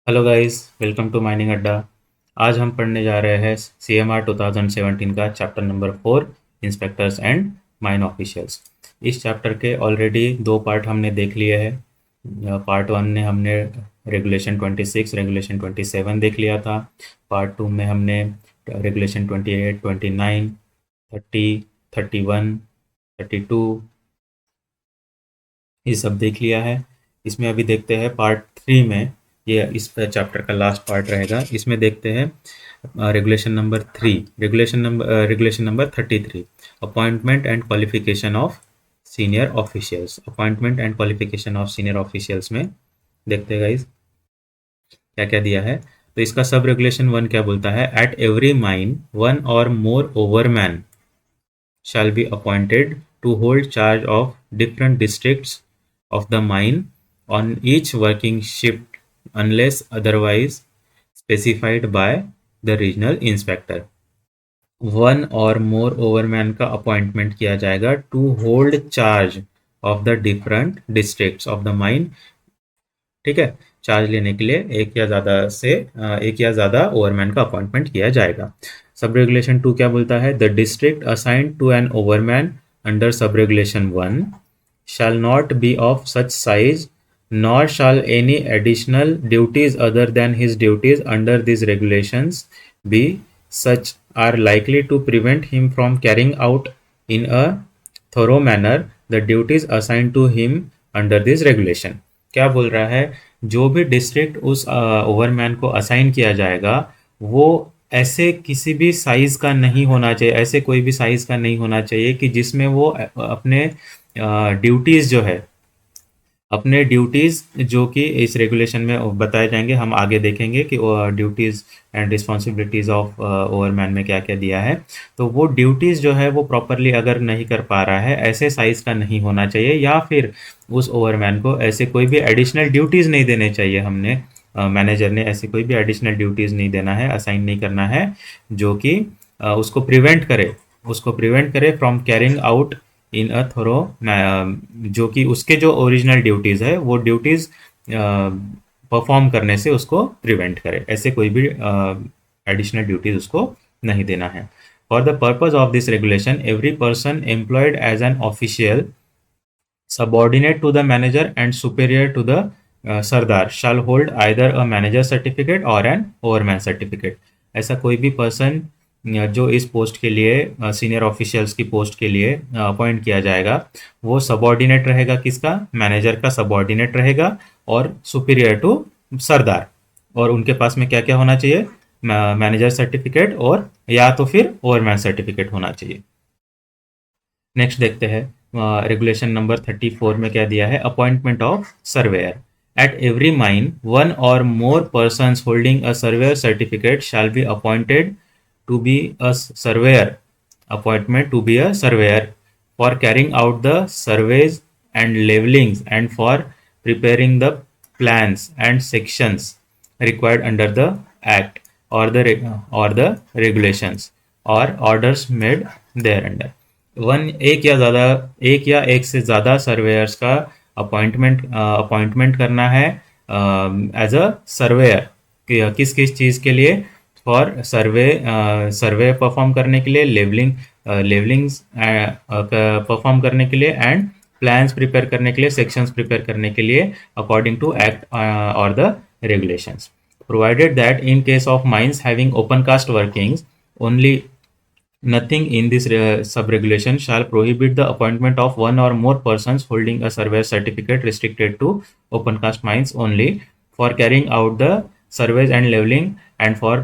Hello guys, welcome to mining Adda. आज हम पढ़ने जा रहे हैं CMR 2017 का chapter number 4, inspectors and mine officials. इस चैप्टर के ऑलरेडी दो पार्ट हमने देख लिए हैं। पार्ट वन में हमने रेगुलेशन 26, रेगुलेशन 27 देख लिया था। पार्ट टू में हमने रेगुलेशन 28, 29, 30, 31, 32 ये सब देख लिया है। इसमें अभी देखते हैं पार्ट थ्री में। ये इस चैप्टर का लास्ट पार्ट रहेगा। इसमें देखते हैं regulation number 33, appointment and qualification of senior officials. Appointment and qualification of senior officials में देखते हैं गाइज क्या क्या दिया है। तो इसका सब रेगुलेशन वन क्या बोलता है? एट एवरी माइन वन और more ओवरमैन shall be appointed to hold charge of different districts of the mine on each working shift unless otherwise specified by the regional inspector। One और more overman का appointment किया जाएगा to hold charge of the different districts of the mine. ठीक है, charge लेने के लिए एक या ज़्यादा ओवरमैन का अपॉइंटमेंट किया जाएगा। सब रेगुलेशन टू क्या बोलता है? The district assigned to an overman under sub regulation one shall not be of such size, nor shall any additional duties other than his duties under these regulations be such are likely to prevent him from carrying out in a thorough manner the duties assigned to him under this regulation। क्या बोल रहा है? जो भी district उस ओवरमैन को assign किया जाएगा वो ऐसे किसी भी साइज का नहीं होना चाहिए, ऐसे कोई भी साइज का नहीं होना चाहिए कि जिसमें वो अपने ड्यूटीज़ जो है, अपने ड्यूटीज़ जो कि इस रेगुलेशन में बताए जाएंगे, हम आगे देखेंगे कि ड्यूटीज़ एंड रिस्पॉन्सिबिलिटीज़ ऑफ ओवरमैन में क्या क्या दिया है। तो वो ड्यूटीज़ जो है वो प्रॉपरली अगर नहीं कर पा रहा है, ऐसे साइज़ का नहीं होना चाहिए, या फिर उस ओवरमैन को ऐसे कोई भी एडिशनल ड्यूटीज़ नहीं देने चाहिए। हमने मैनेजर ने ऐसे कोई भी एडिशनल ड्यूटीज़ नहीं देना है, असाइन नहीं करना है, जो कि उसको प्रिवेंट करे फ्रॉम कैरिंग आउट इन अ थोरो, जो कि उसके जो ओरिजिनल ड्यूटीज़ है वो ड्यूटीज़ परफॉर्म करने से उसको प्रिवेंट करे। ऐसे कोई भी एडिशनल ड्यूटीज़ उसको नहीं देना है। For the purpose of this regulation every person employed as an official subordinate to the manager and superior to the sardar shall hold either a manager certificate or an overman certificate। ऐसा कोई भी person जो इस post के लिए, senior officials की post के लिए अपॉइंट किया जाएगा, वो सबॉर्डिनेट रहेगा। किसका? मैनेजर का सबॉर्डिनेट रहेगा और सुपीरियर टू सरदार। और उनके पास में क्या क्या होना चाहिए? मैनेजर सर्टिफिकेट और या तो फिर ओवरमैन सर्टिफिकेट होना चाहिए। नेक्स्ट देखते हैं रेगुलेशन नंबर 34 में क्या दिया है? Appointment of surveyor. At every mine one और more persons holding a surveyor certificate shall be appointed to be a surveyor, appointment to be a surveyor for carrying out the surveys and levelings and for preparing the plans and sections required under the act or the regulations or orders made thereunder। एक या एक से ज़्यादा surveyor's का appointment करना है as a surveyor. किस किस चीज़ के लिए? फॉर सर्वे परफॉर्म करने के लिए, लेवलिंग्स परफॉर्म करने के लिए, एंड प्लान्स प्रिपेयर करने के लिए, सेक्शंस प्रिपेयर करने के लिए, अकॉर्डिंग टू एक्ट और the regulations. Provided that in case of mines having open cast workings only nothing in this sub-regulation shall prohibit the appointment of one or more persons holding a surveyor certificate restricted to open cast mines only for carrying out the surveys and leveling and for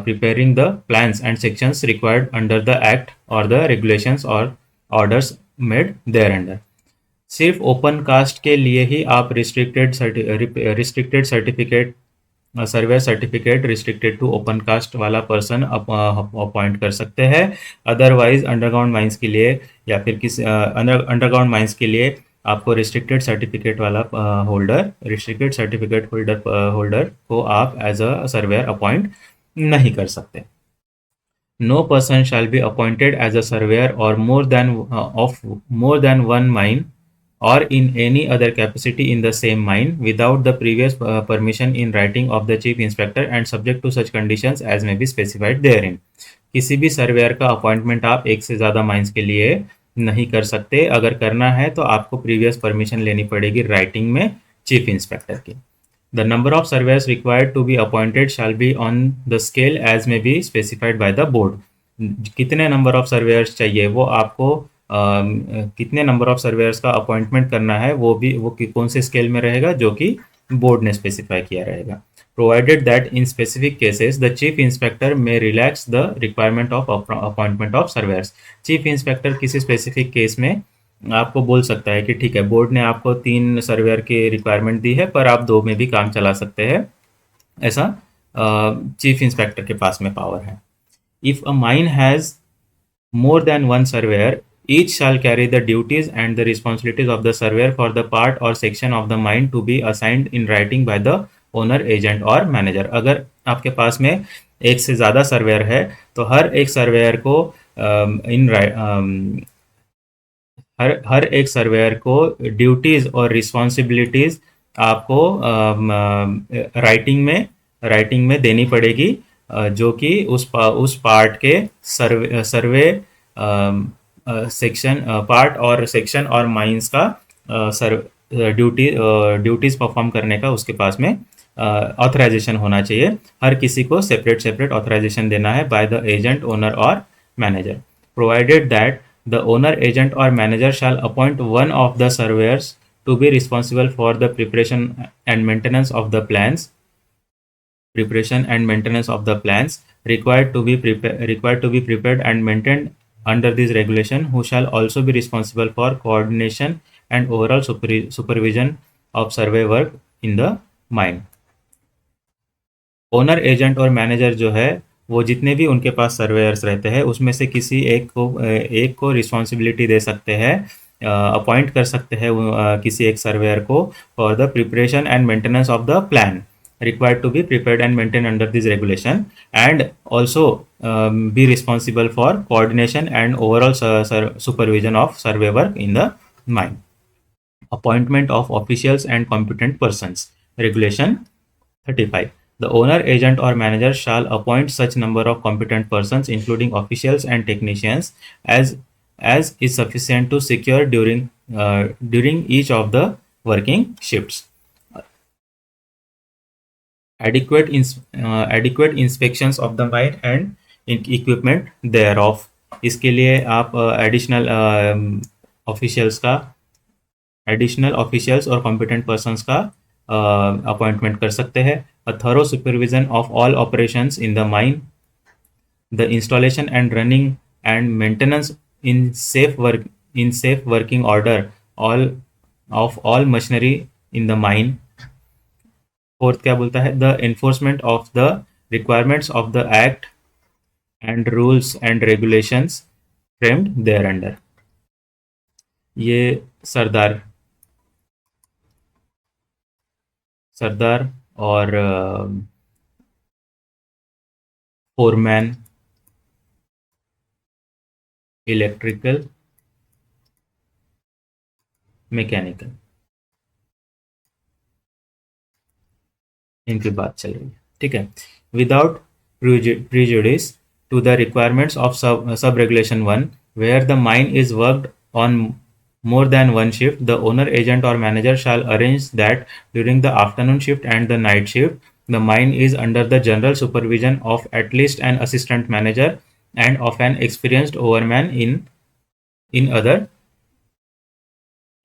preparing the plans and sections required under the act or the regulations or orders made thereunder। सिर्फ open cast के लिए ही आप restricted certificate, survey certificate restricted to open cast वाला person appoint कर सकते हैं। Otherwise underground mines के लिए या फिर किसी अंडरग्राउंड माइंस के लिए आपको रिस्ट्रिक्टेड सर्टिफिकेट होल्डर को आप एज अ सर्वेयर अपॉइंट नहीं कर सकते। No person shall be appointed as a surveyor or more than one mine or in any other capacity in the same mine without the previous permission in writing of the chief inspector and subject to such conditions as may be specified therein. किसी भी surveyor का appointment आप एक से ज़्यादा mines के लिए नहीं कर सकते। अगर करना है तो आपको प्रीवियस परमिशन लेनी पड़ेगी राइटिंग में चीफ इंस्पेक्टर की। The number of surveyors required to be appointed shall be on the scale as may be specified by the board. कितने नंबर ऑफ सर्वेयर्स चाहिए वो आपको कितने नंबर ऑफ सर्वेयर्स का अपॉइंटमेंट करना है वो भी वो कौन से स्केल में रहेगा जो कि बोर्ड ने स्पेसिफाई किया रहेगा। Provided that in specific cases the chief inspector may relax the requirement of appointment of surveyors. Chief inspector किसी स्पेसिफिक केस में आपको बोल सकता है कि ठीक है बोर्ड ने आपको 3 सर्वेयर की रिक्वायरमेंट दी है पर आप 2 में भी काम चला सकते हैं, ऐसा चीफ इंस्पेक्टर के पास में पावर है। If a mine has more than one surveyor, each shall carry the duties and the responsibilities of the surveyor for the part or section of the mine to be assigned in writing by the owner, agent और manager। अगर आपके पास में एक से ज़्यादा surveyor है तो हर एक सर्वेयर को हर एक सर्वेयर को ड्यूटीज़ और रिस्पॉन्सिबिलिटीज़ आपको राइटिंग में देनी पड़ेगी, जो कि उस पार्ट के सर्वे सेक्शन पार्ट और सेक्शन और माइंस का ड्यूटीज़ परफॉर्म करने का उसके पास में ऑथराइजेशन होना चाहिए। हर किसी को सेपरेट ऑथराइजेशन देना है बाय द एजेंट, ओनर और manager. Provided that the owner, agent or manager shall appoint one of the surveyors to be responsible for the preparation and maintenance of the plans required to be prepared and maintained under this regulation, who shall also be responsible for coordination and overall supervision of survey work in the mine। Owner, agent और manager जो है वो जितने भी उनके पास surveyor's रहते हैं उसमें से किसी एक को रिस्पॉन्सिबिलिटी दे सकते हैं, अपॉइंट कर सकते हैं किसी एक सर्वेयर को for the preparation and maintenance of the plan required to be prepared and maintained under this regulation, and also be responsible for coordination and overall supervision of survey work in the mine। Appointment of officials and competent persons, regulation 35। The owner, agent or manager shall appoint such number of competent persons including officials and technicians as is sufficient to secure during each of the working shifts adequate inspections of the mine and equipment thereof। इसके लिए आप additional officials और competent persons का appointment कर सकते हैं। A thorough supervision of all operations in the mine, the installation and running and maintenance in safe working order of all machinery in the mine. Fourth क्या बोलता है, the enforcement of the requirements of the act and rules and regulations framed देयर अंडर। ये सरदार और foreman, electrical, mechanical, इनकी बात चल रही है, ठीक है। Without prejudice to the requirements of sub regulation 1 where the mine is worked on more than one shift, the owner, agent or manager shall arrange that during the afternoon shift and the night shift the mine is under the general supervision of at least an assistant manager and of an experienced overman in other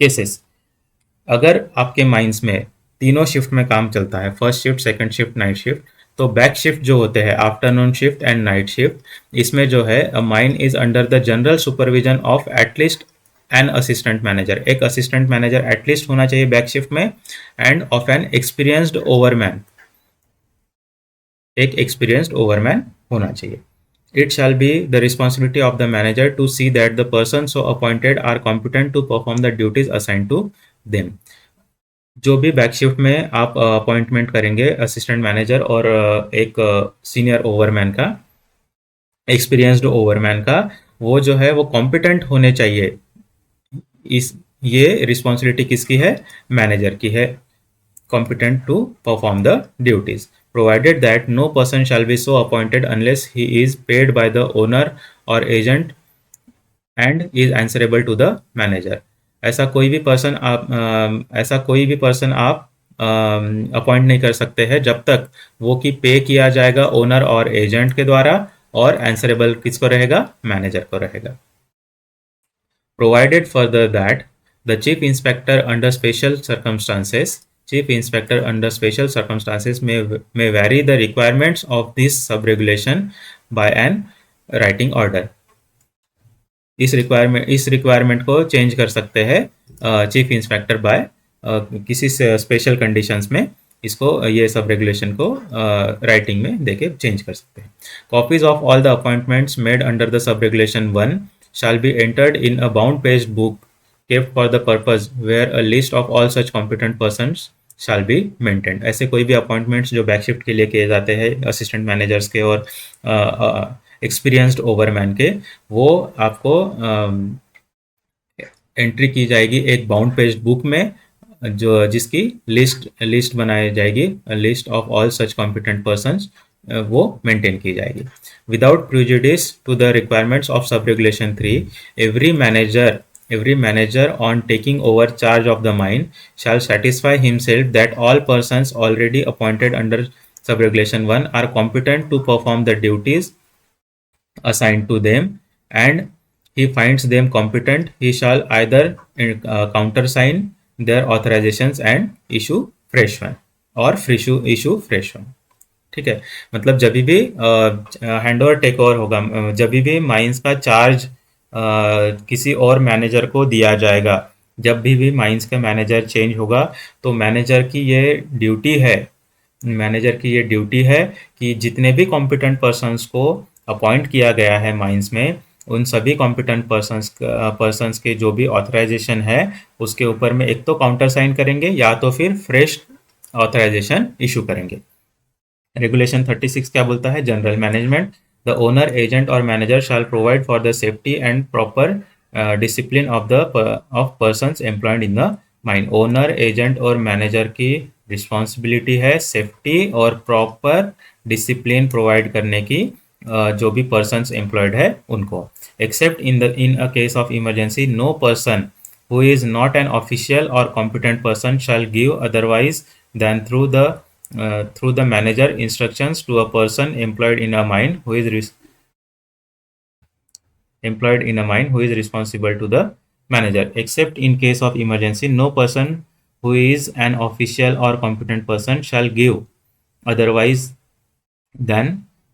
cases। अगर आपके mines में तीनों shift में काम चलता है, first shift, second shift, night shift, तो back shift जो होते हैं afternoon shift and night shift, इसमें जो है mine is under the general supervision of at least an assistant manager. एक असिस्टेंट मैनेजर एटलीस्ट होना चाहिए बैक शिफ्ट में, and of an experienced overman, एक एक्सपीरियंस्ड ओवरमैन होना चाहिए। It shall be the responsibility of the manager to see that the person so appointed are competent to perform the duties assign to them. जो भी back shift में आप appointment करेंगे assistant manager और एक senior ओवरमैन का, एक्सपीरियंस्ड ओवरमैन का, वो जो है वो कॉम्पिटेंट होने चाहिए ये रिस्पॉन्सिबिलिटी किसकी है? मैनेजर की है, competent to perform the duties, provided that no person shall be so appointed unless he is paid by the owner or agent and is answerable to the manager. ऐसा कोई भी पर्सन आप appoint नहीं कर सकते हैं जब तक वो कि पे किया जाएगा ओनर और एजेंट के द्वारा, और आंसरेबल किसको रहेगा? मैनेजर को रहेगा. Provided further that the chief inspector under special circumstances may vary the requirements of this sub-regulation by an writing order. इस रिक्वायरमेंट को चेंज कर सकते हैं चीफ इंस्पेक्टर बाय किसी स्पेशल कंडीशंस में इसको ये सब रेगुलेशन को राइटिंग में देके चेंज कर सकते हैं. Copies of all the appointments made under the sub regulation 1 shall be entered in a bound-page book kept for the purpose, where a list of all such competent persons shall be maintained. ऐसे कोई भी appointments जो back shift के लिए किए जाते हैं assistant managers के और एक्सपीरियंस्ड ओवरमैन के, वो आपको एंट्री की जाएगी एक बाउंड पेज बुक में, जो जिसकी लिस्ट बनाई जाएगी, list of all such competent persons वो मेंटेन की जाएगी. Without prejudice to the requirements of sub regulation 3, every manager on taking over charge of the mine shall satisfy himself that all persons already appointed under sub regulation 1 are competent to perform the duties assigned to them, and he finds them competent, he shall either countersign their authorizations and issue fresh one or issue fresh one. ठीक है, मतलब जब भी hand over take over होगा, जब भी mines का charge किसी और मैनेजर को दिया जाएगा, जब भी माइंस का मैनेजर चेंज होगा, तो मैनेजर की ये ड्यूटी है कि जितने भी कॉम्पिटेंट पर्सन्स को अपॉइंट किया गया है माइंस में, उन सभी कॉम्पिटेंट पर्सन्स के जो भी ऑथराइजेशन है उसके ऊपर में एक तो काउंटर साइन करेंगे या तो फिर फ्रेश ऑथराइजेशन इशू करेंगे. रेगुलेशन 36 क्या बोलता है? General management. The owner, agent और manager shall provide for the safety and proper discipline of persons employed in the mine. Owner, agent और मैनेजर की रिस्पॉन्सिबिलिटी है सेफ्टी और प्रॉपर डिसिप्लिन प्रोवाइड करने की जो भी पर्सन्स एम्प्लॉयड है उनको. Except in a case of emergency, no person who is not an official or competent person shall give otherwise than through the manager instructions to a person employed in a mine who is responsible to the manager. Except in case of emergency, no person who is an official or competent person shall give otherwise than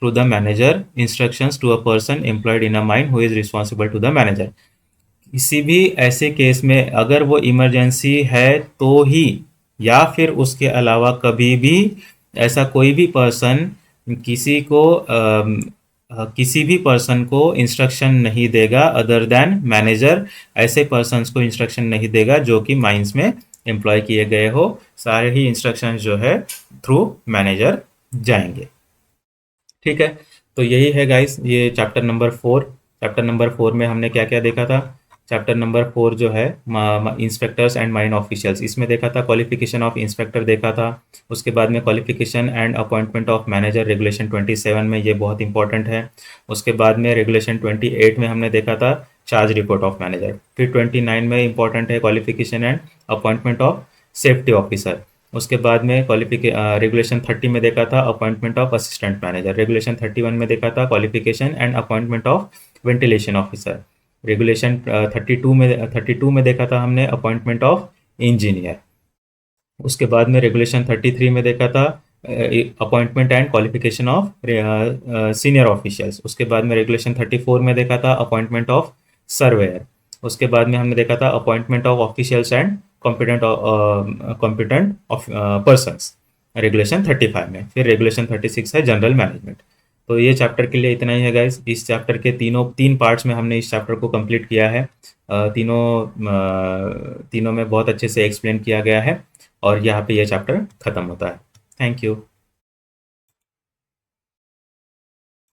through the manager instructions to a person employed in a mine who is responsible to the manager. किसी भी ऐसे case में अगर वो emergency है तो ही, या फिर उसके अलावा कभी भी ऐसा कोई भी पर्सन किसी भी पर्सन को इंस्ट्रक्शन नहीं देगा अदर देन मैनेजर, ऐसे पर्सन्स को इंस्ट्रक्शन नहीं देगा जो कि माइंस में एम्प्लॉय किए गए हो. सारे ही इंस्ट्रक्शन जो है थ्रू मैनेजर जाएंगे. ठीक है, तो यही है गाइस ये चैप्टर नंबर 4. चैप्टर नंबर 4 में हमने क्या क्या देखा था? चैप्टर नंबर 4 जो है इंस्पेक्टर्स एंड माइन ऑफिशियल्स, इसमें देखा था क्वालिफिकेशन ऑफ इंस्पेक्टर देखा था. उसके बाद में qualification and appointment of manager regulation 27 में, ये बहुत इंपॉर्टेंट है. उसके बाद में रेगुलेशन 28 में हमने देखा था चार्ज रिपोर्ट ऑफ मैनेजर. फिर 29 में इंपॉर्टेंट है qualification and appointment of safety officer. उसके बाद में रेगुलेशन 30 में देखा था appointment of assistant manager. Regulation 31 में देखा था qualification and appointment of ventilation officer. Regulation 32 में देखा था हमने अपॉइंटमेंट ऑफ इंजीनियर. उसके बाद में रेगुलेशन 33 में देखा था appointment and qualification of senior officials. उसके बाद में रेगुलेशन 34 में देखा था अपॉइंटमेंट ऑफ सर्वेयर. उसके बाद में हमने देखा था appointment of officials and competent of persons regulation 35 में. फिर रेगुलेशन 36 है जनरल मैनेजमेंट. तो ये चैप्टर के लिए इतना ही है गाइस. इस चैप्टर के तीन पार्ट्स में हमने इस चैप्टर को कंप्लीट किया है. तीनों में बहुत अच्छे से एक्सप्लेन किया गया है और यहाँ पे ये चैप्टर ख़त्म होता है. Thank you.